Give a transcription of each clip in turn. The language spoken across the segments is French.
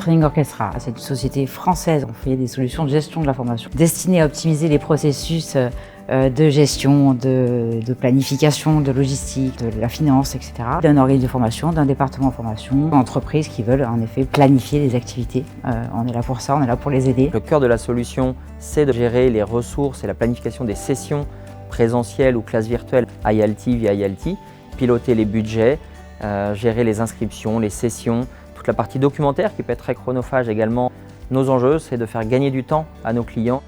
Training Orchestra, c'est une société française. On fait des solutions de gestion de la formation destinées à optimiser les processus de gestion, de planification, de logistique, de la finance, etc. D'un organisme de formation, d'un département de formation, d'entreprises qui veulent en effet planifier les activités. On est là pour ça, on est là pour les aider. Le cœur de la solution, c'est de gérer les ressources et la planification des sessions présentielles ou classes virtuelles ILT via ILT, piloter les budgets, gérer les inscriptions, les sessions, toute la partie documentaire qui peut être très chronophage également. Nos enjeux, c'est de faire gagner du temps à nos clients.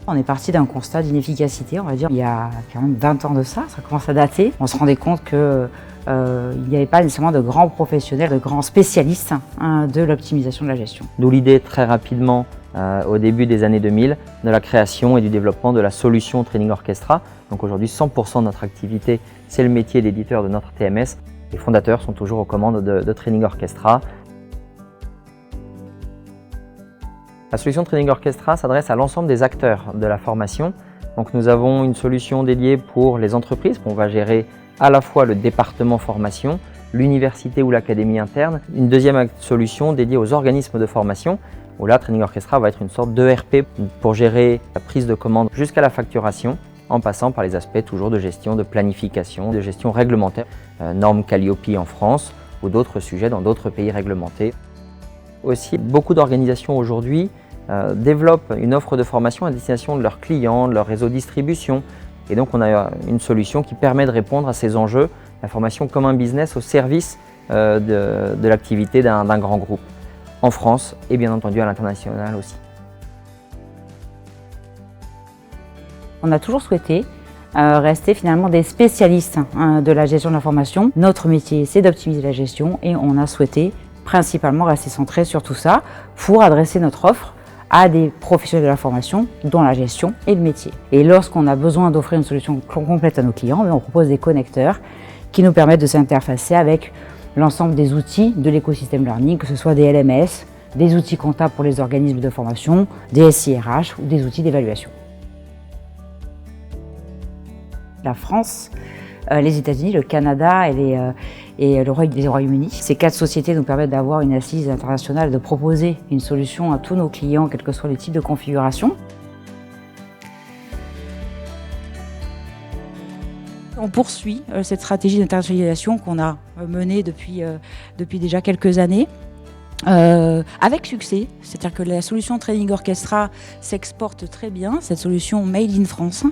On est parti d'un constat d'inefficacité, on va dire, il y a quand même 20 ans de ça commence à dater. On se rendait compte qu'il n'y avait pas nécessairement de grands professionnels, de grands spécialistes de l'optimisation de la gestion. D'où l'idée très rapidement, au début des années 2000, de la création et du développement de la solution Training Orchestra. Donc aujourd'hui, 100% de notre activité, c'est le métier d'éditeur de notre TMS. Les fondateurs sont toujours aux commandes de Training Orchestra. La solution Training Orchestra s'adresse à l'ensemble des acteurs de la formation. Donc nous avons une solution dédiée pour les entreprises, on va gérer à la fois le département formation, l'université ou l'académie interne. Une deuxième solution dédiée aux organismes de formation, où là Training Orchestra va être une sorte d'ERP pour gérer la prise de commande jusqu'à la facturation, en passant par les aspects toujours de gestion, de planification, de gestion réglementaire, normes Calliope en France ou d'autres sujets dans d'autres pays réglementés. Aussi, beaucoup d'organisations aujourd'hui développent une offre de formation à destination de leurs clients, de leur réseau de distribution. Et donc on a une solution qui permet de répondre à ces enjeux, la formation comme un business au service de l'activité d'un grand groupe, en France et bien entendu à l'international aussi. On a toujours souhaité rester finalement des spécialistes de la gestion de la formation. Notre métier, c'est d'optimiser la gestion et on a souhaité principalement rester centré sur tout ça pour adresser notre offre à des professionnels de la formation dont la gestion est le métier. Et lorsqu'on a besoin d'offrir une solution complète à nos clients, on propose des connecteurs qui nous permettent de s'interfacer avec l'ensemble des outils de l'écosystème learning, que ce soit des LMS, des outils comptables pour les organismes de formation, des SIRH ou des outils d'évaluation. La France, les États-Unis, le Canada et le Royaume-Uni. Ces 4 sociétés nous permettent d'avoir une assise internationale, de proposer une solution à tous nos clients, quel que soit le type de configuration. On poursuit cette stratégie d'internationalisation qu'on a menée depuis déjà quelques années. Avec succès, c'est-à-dire que la solution Training Orchestra s'exporte très bien, cette solution Made in France,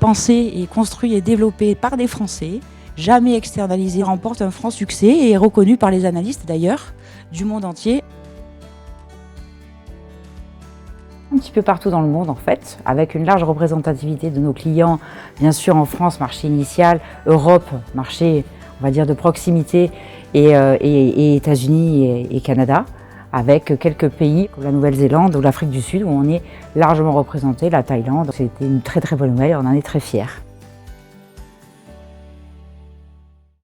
pensée et construite et développée par des Français, jamais externalisée, remporte un franc succès et est reconnue par les analystes d'ailleurs du monde entier. Un petit peu partout dans le monde en fait, avec une large représentativité de nos clients, bien sûr en France, marché initial, Europe, marché on va dire de proximité et États-Unis et Canada, avec quelques pays comme la Nouvelle-Zélande ou l'Afrique du Sud où on est largement représenté, la Thaïlande. C'était une très bonne nouvelle et on en est très fiers.